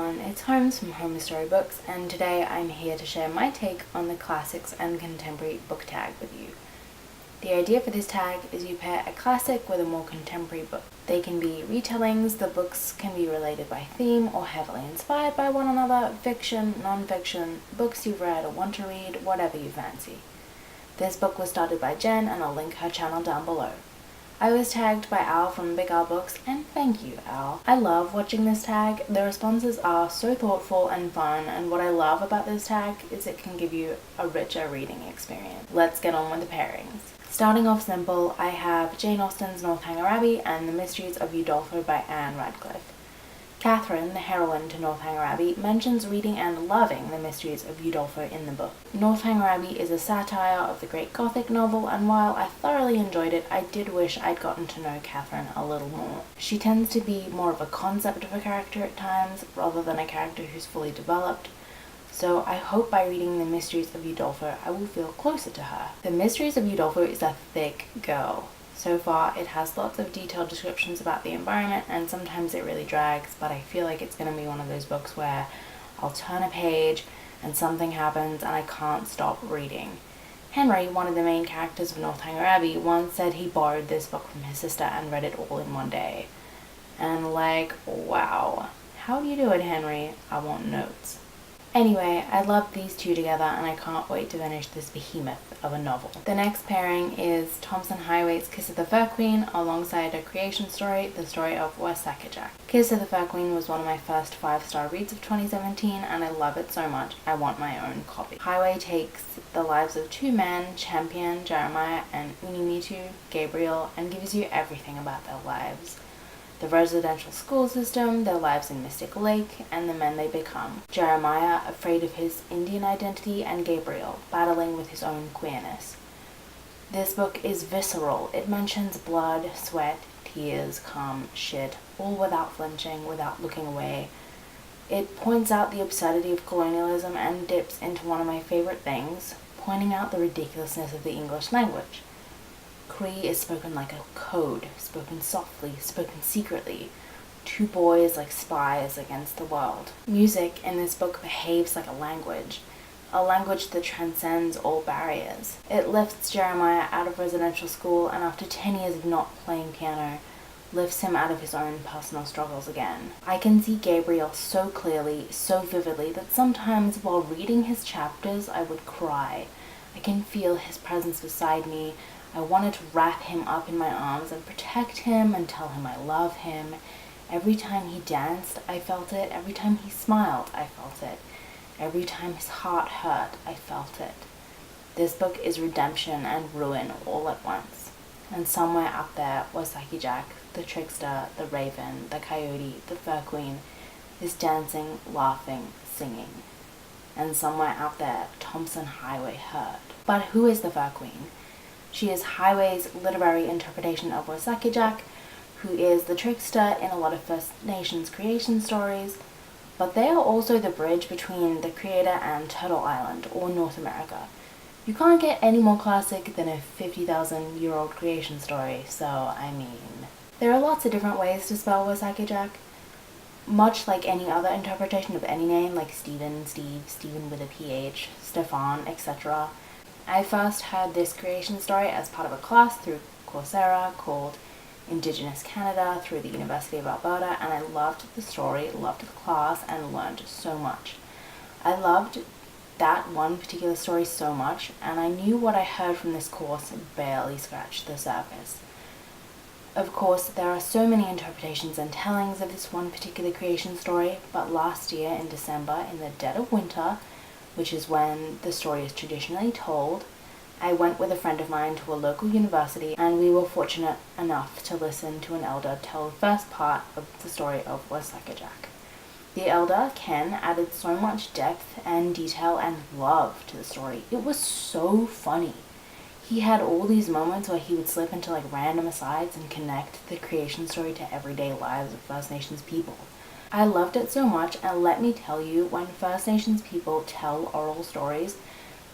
everyone, it's Holmes from Home Story Books, and today I'm here to share my take on the Classics and Contemporary book tag with you. The idea for this tag is you pair a classic with a more contemporary book. They can be retellings, the books can be related by theme or heavily inspired by one another, fiction, non-fiction, books you've read or want to read, whatever you fancy. This book was started by Jen, and I'll link her channel down below. I was tagged by Al from Big Al Books, and thank you, Al. I love watching this tag. The responses are so thoughtful and fun, and what I love about this tag is it can give you a richer reading experience. Let's get on with the pairings. Starting off simple, I have Jane Austen's Northanger Abbey and The Mysteries of Udolpho by Anne Radcliffe. Catherine, the heroine to Northanger Abbey, mentions reading and loving the mysteries of Udolpho in the book. Northanger Abbey is a satire of the great Gothic novel, and while I thoroughly enjoyed it, I did wish I'd gotten to know Catherine a little more. She tends to be more of a concept of a character at times, rather than a character who's fully developed, so I hope by reading The Mysteries of Udolpho I will feel closer to her. The Mysteries of Udolpho is a thick girl. So far, it has lots of detailed descriptions about the environment, and sometimes it really drags, but I feel like it's going to be one of those books where I'll turn a page and something happens and I can't stop reading. Henry, one of the main characters of Northanger Abbey, once said he borrowed this book from his sister and read it all in one day. And wow, how do you do it, Henry? I want notes. Anyway, I love these two together, and I can't wait to finish this behemoth of a novel. The next pairing is Tomson Highway's Kiss of the Fur Queen alongside a creation story, the story of Wesakechak. Kiss of the Fur Queen was one of my first 5-star reads of 2017, and I love it so much I want my own copy. Highway takes the lives of two men, Champion, Jeremiah, and Unimitu, Gabriel, and gives you everything about their lives. The residential school system, their lives in Mystic Lake, and the men they become. Jeremiah, afraid of his Indian identity, and Gabriel, battling with his own queerness. This book is visceral. It mentions blood, sweat, tears, cum, shit, all without flinching, without looking away. It points out the absurdity of colonialism and dips into one of my favorite things, pointing out the ridiculousness of the English language. Cree is spoken like a code, spoken softly, spoken secretly. Two boys like spies against the world. Music in this book behaves like a language that transcends all barriers. It lifts Jeremiah out of residential school, and after 10 years of not playing piano, lifts him out of his own personal struggles again. I can see Gabriel so clearly, so vividly, that sometimes while reading his chapters I would cry. I can feel his presence beside me. I wanted to wrap him up in my arms and protect him and tell him I love him. Every time he danced, I felt it. Every time he smiled, I felt it. Every time his heart hurt, I felt it. This book is redemption and ruin all at once. And somewhere out there, Wesakechak, the Trickster, the Raven, the Coyote, the Fur Queen, is dancing, laughing, singing. And somewhere out there, Tomson Highway heard. But who is the Fur Queen? She is Highway's literary interpretation of Wesakechak, who is the trickster in a lot of First Nations creation stories, but they are also the bridge between the creator and Turtle Island, or North America. You can't get any more classic than a 50,000-year-old creation story, so I mean. There are lots of different ways to spell Wesakechak, much like any other interpretation of any name, like Stephen, Steve, Stephen with a PH, Stefan, etc. I first heard this creation story as part of a class through Coursera called Indigenous Canada through the University of Alberta, and I loved the story, loved the class, and learned so much. I loved that one particular story so much, and I knew what I heard from this course barely scratched the surface. Of course, there are so many interpretations and tellings of this one particular creation story, but last year in December, in the dead of winter, which is when the story is traditionally told, I went with a friend of mine to a local university, and we were fortunate enough to listen to an elder tell the first part of the story of Wesakechak. The elder, Ken, added so much depth and detail and love to the story. It was so funny. He had all these moments where he would slip into random asides and connect the creation story to everyday lives of First Nations people. I loved it so much, and let me tell you, when First Nations people tell oral stories,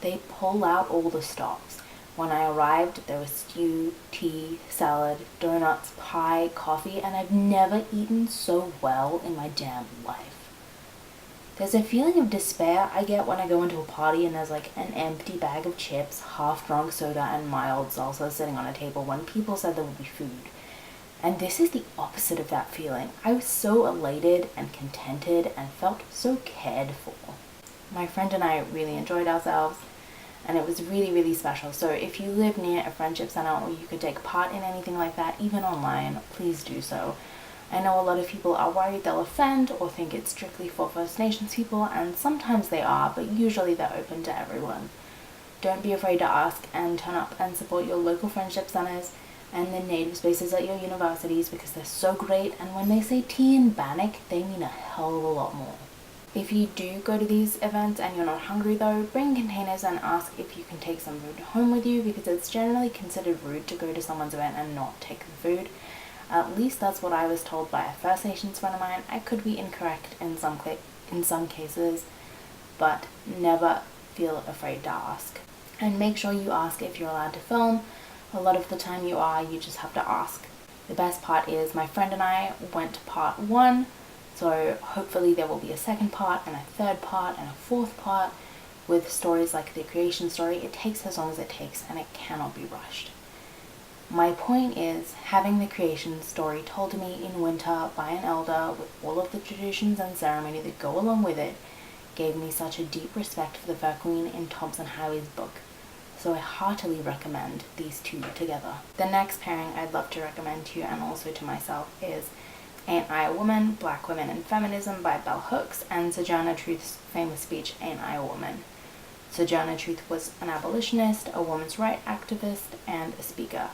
they pull out all the stops. When I arrived, there was stew, tea, salad, donuts, pie, coffee, and I've never eaten so well in my damn life. There's a feeling of despair I get when I go into a party and there's like an empty bag of chips, half-drunk soda, and mild salsa sitting on a table when people said there would be food. And this is the opposite of that feeling. I was so elated and contented and felt so cared for. My friend and I really enjoyed ourselves, and it was really, really special. So if you live near a friendship center or you could take part in anything like that, even online, please do so. I know a lot of people are worried they'll offend or think it's strictly for First Nations people, and sometimes they are, but usually they're open to everyone. Don't be afraid to ask, and turn up and support your local friendship centers and the native spaces at your universities, because they're so great, and when they say tea and bannock, they mean a hell of a lot more. If you do go to these events and you're not hungry though, bring containers and ask if you can take some food home with you, because it's generally considered rude to go to someone's event and not take the food. At least that's what I was told by a First Nations friend of mine. I could be incorrect in some cases, but never feel afraid to ask. And make sure you ask if you're allowed to film. A lot of the time you are, you just have to ask. The best part is my friend and I went to part 1, so hopefully there will be a second part and a third part and a fourth part with stories like the creation story. It takes as long as it takes, and it cannot be rushed. My point is, having the creation story told to me in winter by an elder with all of the traditions and ceremony that go along with it gave me such a deep respect for the Fur Queen in Tomson Highway's book. So I heartily recommend these two together. The next pairing I'd love to recommend to you and also to myself is Ain't I a Woman? Black Women and Feminism by Bell Hooks, and Sojourner Truth's famous speech, Ain't I a Woman? Sojourner Truth was an abolitionist, a women's rights activist, and a speaker.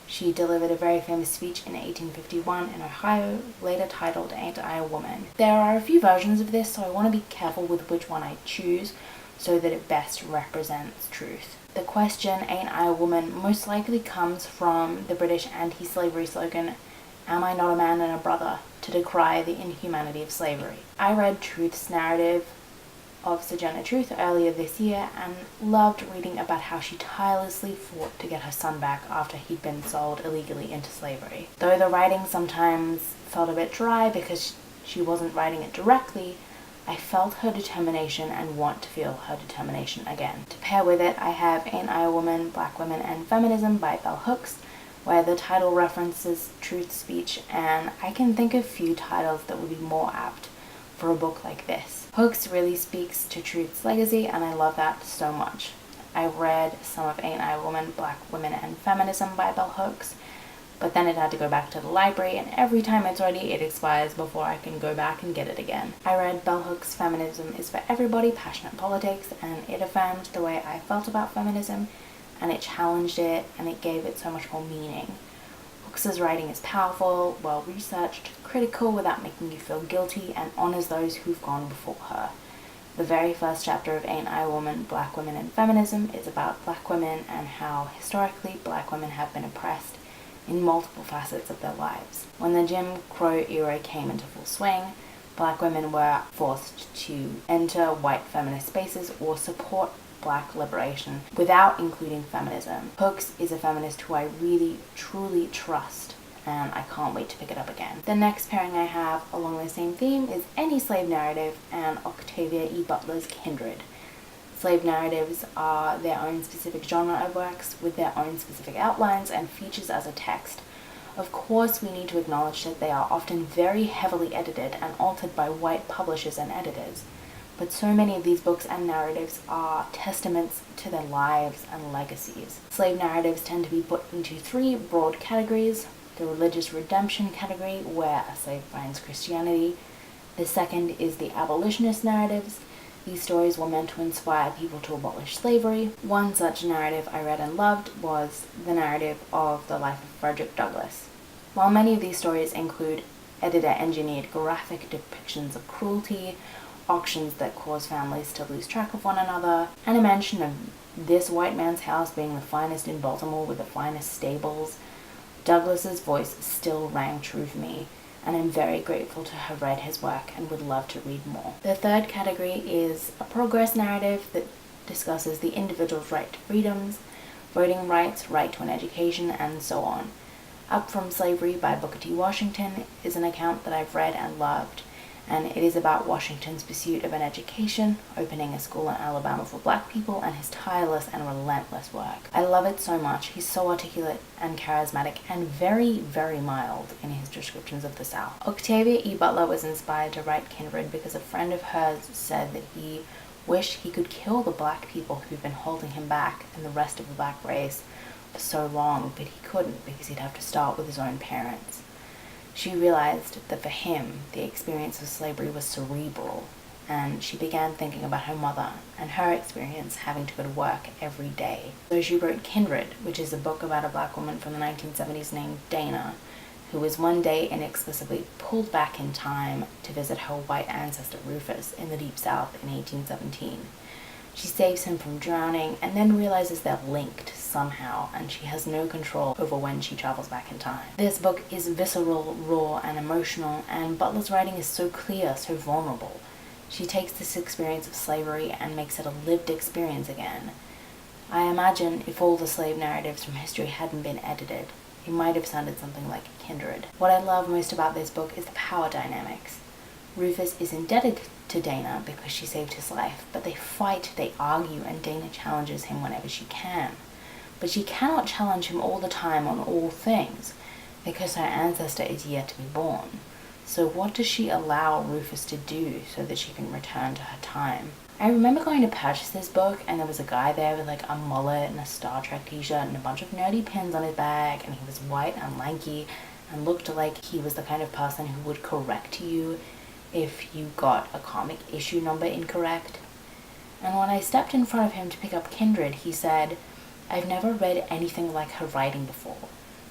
She delivered a very famous speech in 1851 in Ohio, later titled Ain't I a Woman? There are a few versions of this, so I want to be careful with which one I choose so that it best represents truth. The question, Ain't I a Woman, most likely comes from the British anti-slavery slogan, Am I not a man and a brother, to decry the inhumanity of slavery. I read Truth's narrative of Sojourner Truth earlier this year and loved reading about how she tirelessly fought to get her son back after he'd been sold illegally into slavery. Though the writing sometimes felt a bit dry because she wasn't writing it directly, I felt her determination and want to feel her determination again. To pair with it, I have Ain't I a Woman? Black Women and Feminism by Bell Hooks, where the title references Truth's speech, and I can think of few titles that would be more apt for a book like this. Hooks really speaks to Truth's legacy, and I love that so much. I read some of Ain't I a Woman? Black Women and Feminism by Bell Hooks, but then it had to go back to the library, and every time it's ready, it expires before I can go back and get it again. I read Bell Hooks' Feminism is for Everybody, Passionate Politics, and it affirmed the way I felt about feminism, and it challenged it, and it gave it so much more meaning. Hooks' writing is powerful, well-researched, critical without making you feel guilty, and honors those who've gone before her. The very first chapter of Ain't I a Woman? Black Women and Feminism is about black women and how historically black women have been oppressed in multiple facets of their lives. When the Jim Crow era came into full swing, black women were forced to enter white feminist spaces or support black liberation without including feminism. Hooks is a feminist who I really, truly trust, and I can't wait to pick it up again. The next pairing I have along the same theme is Any Slave Narrative and Octavia E. Butler's Kindred. Slave narratives are their own specific genre of works with their own specific outlines and features as a text. Of course, we need to acknowledge that they are often very heavily edited and altered by white publishers and editors. But so many of these books and narratives are testaments to their lives and legacies. Slave narratives tend to be put into 3 broad categories: the religious redemption category, where a slave finds Christianity. The second is the abolitionist narratives. These stories were meant to inspire people to abolish slavery. One such narrative I read and loved was the narrative of the life of Frederick Douglass. While many of these stories include editor-engineered graphic depictions of cruelty, auctions that cause families to lose track of one another, and a mention of this white man's house being the finest in Baltimore with the finest stables, Douglass's voice still rang true for me, and I'm very grateful to have read his work and would love to read more. The third category is a progress narrative that discusses the individual's right to freedoms, voting rights, right to an education, and so on. Up from Slavery by Booker T. Washington is an account that I've read and loved, and it is about Washington's pursuit of an education, opening a school in Alabama for black people, and his tireless and relentless work. I love it so much. He's so articulate and charismatic and very, very mild in his descriptions of the South. Octavia E. Butler was inspired to write Kindred because a friend of hers said that he wished he could kill the black people who've been holding him back and the rest of the black race for so long, but he couldn't because he'd have to start with his own parents. She realized that for him, the experience of slavery was cerebral, and she began thinking about her mother and her experience having to go to work every day. So she wrote Kindred, which is a book about a black woman from the 1970s named Dana, who was one day inexplicably pulled back in time to visit her white ancestor Rufus in the Deep South in 1817. She saves him from drowning and then realizes they're linked somehow, and she has no control over when she travels back in time. This book is visceral, raw, and emotional, and Butler's writing is so clear, so vulnerable. She takes this experience of slavery and makes it a lived experience again. I imagine if all the slave narratives from history hadn't been edited, it might have sounded something like Kindred. What I love most about this book is the power dynamics. Rufus is indebted to Dana because she saved his life, but they fight, they argue, and Dana challenges him whenever she can. But she cannot challenge him all the time on all things, because her ancestor is yet to be born. So what does she allow Rufus to do so that she can return to her time? I remember going to purchase this book, and there was a guy there with like a mullet and a Star Trek t-shirt and a bunch of nerdy pins on his bag, and he was white and lanky and looked like he was the kind of person who would correct you if you got a comic issue number incorrect. And when I stepped in front of him to pick up Kindred, he said, "I've never read anything like her writing before.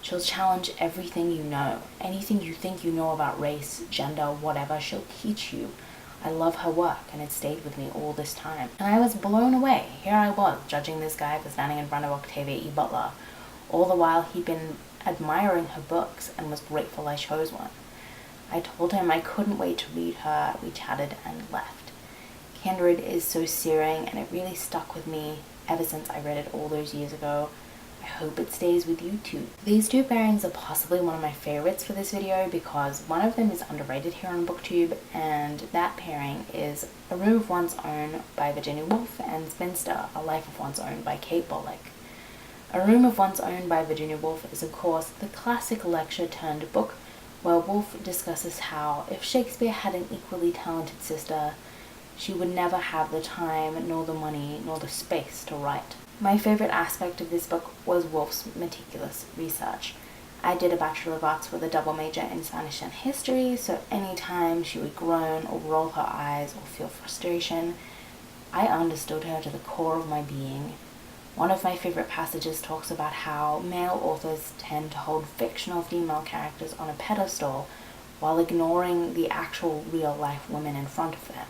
She'll challenge everything you know. Anything you think you know about race, gender, whatever, she'll teach you. I love her work, and it stayed with me all this time." And I was blown away. Here I was, judging this guy for standing in front of Octavia E. Butler. All the while he'd been admiring her books and was grateful I chose one. I told him I couldn't wait to read her. We chatted and left. Kindred is so searing, and it really stuck with me ever since I read it all those years ago. I hope it stays with you too. These two pairings are possibly one of my favorites for this video because one of them is underrated here on BookTube, and that pairing is A Room of One's Own by Virginia Woolf and Spinster, A Life of One's Own by Kate Bolick. A Room of One's Own by Virginia Woolf is of course the classic lecture turned book where Woolf discusses how if Shakespeare had an equally talented sister, she would never have the time, nor the money, nor the space to write. My favorite aspect of this book was Woolf's meticulous research. I did a Bachelor of Arts with a double major in Spanish and History, so anytime she would groan or roll her eyes or feel frustration, I understood her to the core of my being. One of my favorite passages talks about how male authors tend to hold fictional female characters on a pedestal while ignoring the actual real-life women in front of them.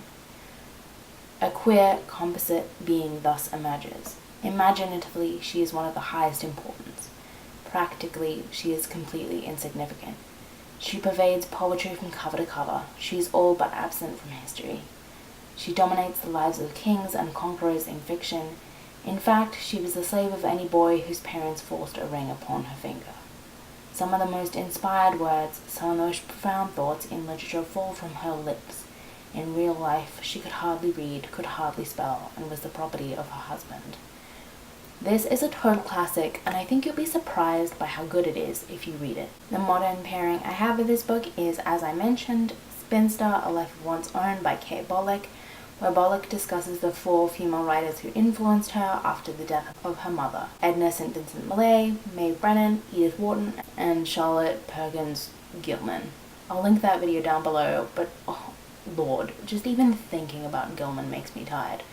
A queer, composite being thus emerges. Imaginatively, she is one of the highest importance. Practically, she is completely insignificant. She pervades poetry from cover to cover. She is all but absent from history. She dominates the lives of kings and conquerors in fiction. In fact, she was the slave of any boy whose parents forced a ring upon her finger. Some of the most inspired words, some of the most profound thoughts in literature fall from her lips. In real life, she could hardly read, could hardly spell, and was the property of her husband. This is a total classic, and I think you'll be surprised by how good it is if you read it. The modern pairing I have with this book is, as I mentioned, Spinster, A Life of One's Own by Kate Bolick, where Bolick discusses the 4 female writers who influenced her after the death of her mother: Edna St. Vincent Millay, Mae Brennan, Edith Wharton, and Charlotte Perkins Gilman. I'll link that video down below, but oh lord, just even thinking about Gilman makes me tired.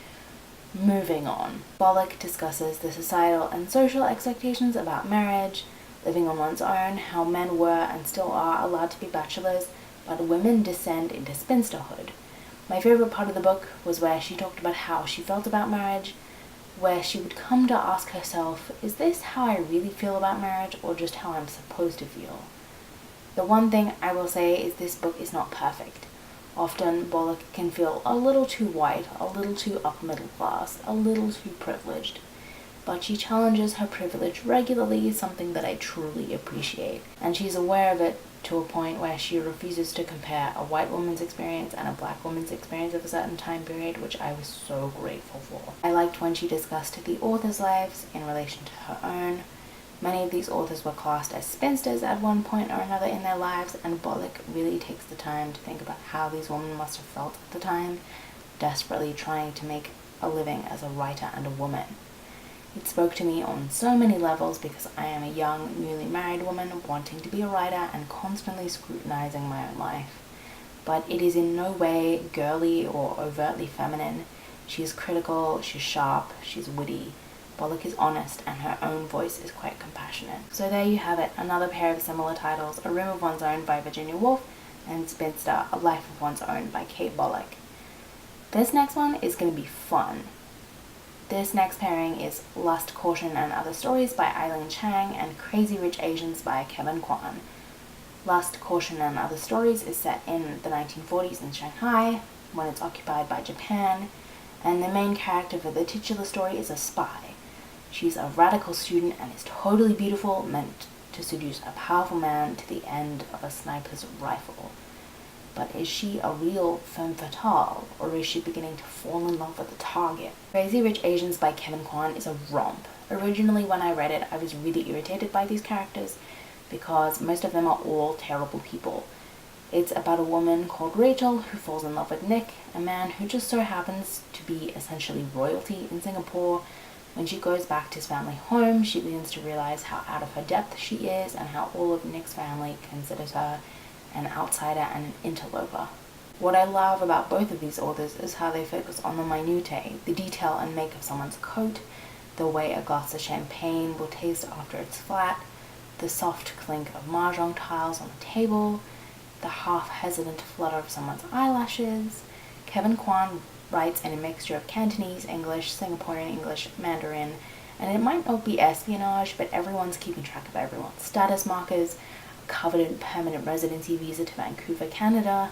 Moving on. Bolick discusses the societal and social expectations about marriage, living on one's own, how men were and still are allowed to be bachelors, but women descend into spinsterhood. My favorite part of the book was where she talked about how she felt about marriage, where she would come to ask herself, is this how I really feel about marriage, or just how I'm supposed to feel? The one thing I will say is this book is not perfect. Often, Bolick can feel a little too white, a little too upper middle class, a little too privileged. But she challenges her privilege regularly, something that I truly appreciate. And she's aware of it to a point where she refuses to compare a white woman's experience and a black woman's experience of a certain time period, which I was so grateful for. I liked when she discussed the authors' lives in relation to her own. Many of these authors were classed as spinsters at one point or another in their lives, and Bolick really takes the time to think about how these women must have felt at the time, desperately trying to make a living as a writer and a woman. It spoke to me on so many levels because I am a young, newly married woman wanting to be a writer and constantly scrutinizing my own life. But it is in no way girly or overtly feminine. She is critical, she's sharp, she's witty. Bolick is honest, and her own voice is quite compassionate. So there you have it, another pair of similar titles, A Room of One's Own by Virginia Woolf, and Spinster, A Life of One's Own by Kate Bolick. This next one is going to be fun. This next pairing is Lust, Caution, and Other Stories by Eileen Chang and Crazy Rich Asians by Kevin Kwan. Lust, Caution, and Other Stories is set in the 1940s in Shanghai, when it's occupied by Japan, and the main character for the titular story is a spy. She's a radical student and is totally beautiful, meant to seduce a powerful man to the end of a sniper's rifle. But is she a real femme fatale, or is she beginning to fall in love with the target? Crazy Rich Asians by Kevin Kwan is a romp. Originally when I read it, I was really irritated by these characters because most of them are all terrible people. It's about a woman called Rachel who falls in love with Nick, a man who just so happens to be essentially royalty in Singapore. When she goes back to his family home, she begins to realize how out of her depth she is and how all of Nick's family considers her an outsider and an interloper. What I love about both of these authors is how they focus on the minutiae, the detail and make of someone's coat, the way a glass of champagne will taste after it's flat, the soft clink of mahjong tiles on the table, the half-hesitant flutter of someone's eyelashes. Kevin Kwan writes in a mixture of Cantonese English, Singaporean English, Mandarin, and it might not be espionage, but everyone's keeping track of everyone's status markers, a coveted permanent residency visa to Vancouver, Canada,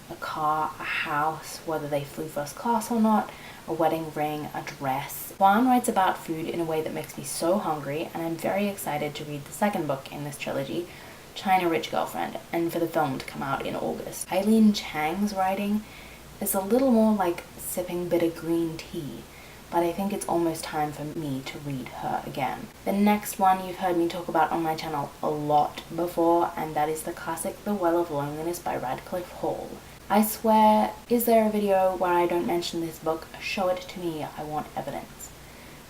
a car, a house, whether they flew first class or not, a wedding ring, a dress. Kwan writes about food in a way that makes me so hungry, and I'm very excited to read the second book in this trilogy, China Rich Girlfriend, and for the film to come out in August. Eileen Chang's writing is a little more like sipping bitter green tea, but I think it's almost time for me to read her again. The next one you've heard me talk about on my channel a lot before, and that is the classic The Well of Loneliness by Radclyffe Hall. I swear, is there a video where I don't mention this book? Show it to me, I want evidence.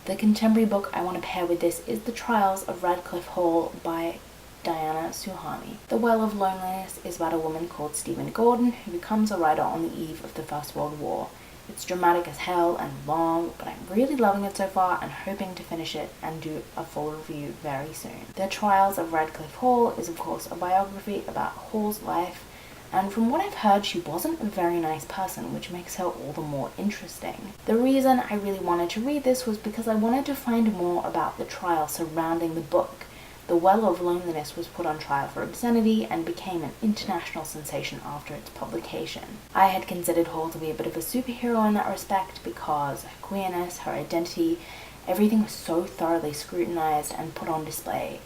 The contemporary book I want to pair with this is The Trials of Radclyffe Hall by Diana Suhami. The Well of Loneliness is about a woman called Stephen Gordon who becomes a writer on the eve of the First World War. It's dramatic as hell and long, but I'm really loving it so far and hoping to finish it and do a full review very soon. The Trials of Radclyffe Hall is of course a biography about Hall's life, and from what I've heard, she wasn't a very nice person, which makes her all the more interesting. The reason I really wanted to read this was because I wanted to find more about the trial surrounding the book. The Well of Loneliness was put on trial for obscenity and became an international sensation after its publication. I had considered Hall to be a bit of a superhero in that respect because her queerness, her identity, everything was so thoroughly scrutinized and put on display.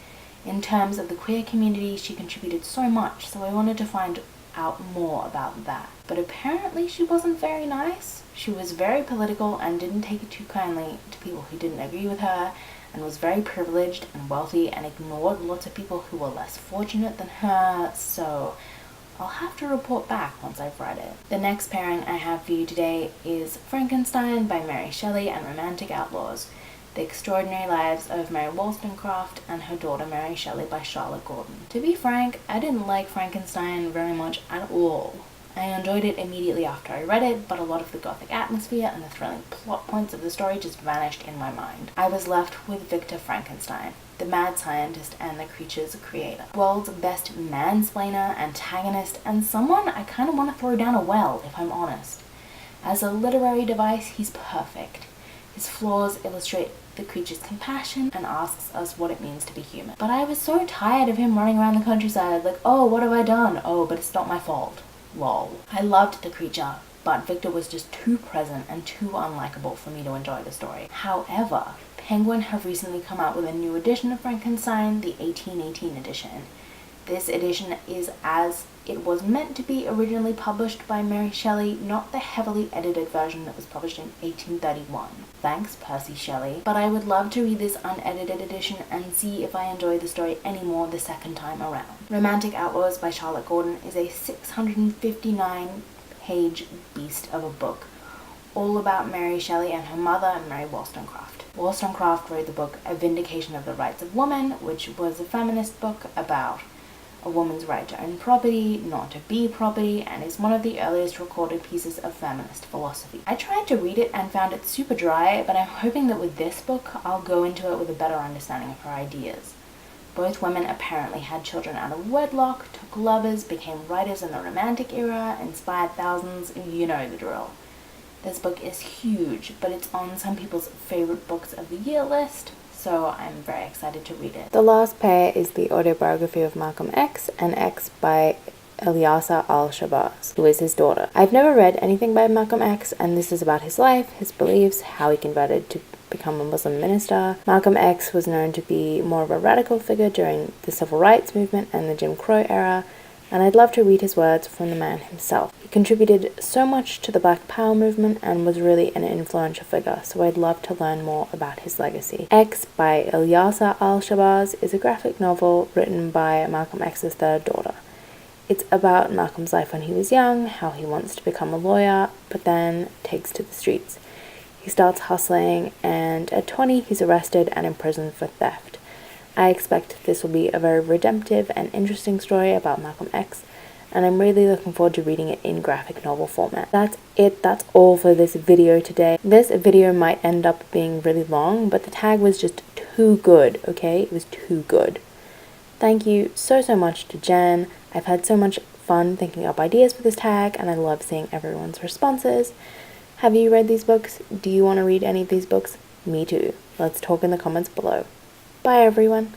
In terms of the queer community, she contributed so much, so I wanted to find out more about that. But apparently she wasn't very nice. She was very political and didn't take it too kindly to people who didn't agree with her, and was very privileged and wealthy and ignored lots of people who were less fortunate than her, so I'll have to report back once I've read it. The next pairing I have for you today is Frankenstein by Mary Shelley and Romantic Outlaws, The Extraordinary Lives of Mary Wollstonecraft and Her Daughter Mary Shelley by Charlotte Gordon. To be frank, I didn't like Frankenstein very much at all. I enjoyed it immediately after I read it, but a lot of the gothic atmosphere and the thrilling plot points of the story just vanished in my mind. I was left with Victor Frankenstein, the mad scientist and the creature's creator. World's best mansplainer, antagonist, and someone I kind of want to throw down a well, if I'm honest. As a literary device, he's perfect. His flaws illustrate the creature's compassion and asks us what it means to be human. But I was so tired of him running around the countryside like, oh, what have I done? Oh, but it's not my fault. Lol. I loved the creature, but Victor was just too present and too unlikable for me to enjoy the story. However, Penguin have recently come out with a new edition of Frankenstein, the 1818 edition. This edition is as it was meant to be, originally published by Mary Shelley, not the heavily edited version that was published in 1831. Thanks, Percy Shelley. But I would love to read this unedited edition and see if I enjoy the story any more the second time around. Romantic Outlaws by Charlotte Gordon is a 659-page beast of a book, all about Mary Shelley and her mother, Mary Wollstonecraft. Wollstonecraft wrote the book A Vindication of the Rights of Woman, which was a feminist book about a woman's right to own property, not to be property, and is one of the earliest recorded pieces of feminist philosophy. I tried to read it and found it super dry, but I'm hoping that with this book, I'll go into it with a better understanding of her ideas. Both women apparently had children out of wedlock, took lovers, became writers in the Romantic era, inspired thousands, you know the drill. This book is huge, but it's on some people's favorite books of the year list, so I'm very excited to read it. The last pair is the autobiography of Malcolm X and X by Ilyasa Al-Shabazz, who is his daughter. I've never read anything by Malcolm X, and this is about his life, his beliefs, how he converted to become a Muslim minister. Malcolm X was known to be more of a radical figure during the Civil Rights Movement and the Jim Crow era, and I'd love to read his words from the man himself. He contributed so much to the Black Power movement and was really an influential figure, so I'd love to learn more about his legacy. X by Ilyasa Al-Shabazz is a graphic novel written by Malcolm X's third daughter. It's about Malcolm's life when he was young, how he wants to become a lawyer, but then takes to the streets. He starts hustling, and at 20 he's arrested and imprisoned for theft. I expect this will be a very redemptive and interesting story about Malcolm X, and I'm really looking forward to reading it in graphic novel format. That's it, that's all for this video today. This video might end up being really long, but the tag was just too good, okay? It was too good. Thank you so much to Jen. I've had so much fun thinking up ideas for this tag, and I love seeing everyone's responses. Have you read these books? Do you want to read any of these books? Me too. Let's talk in the comments below. Bye everyone.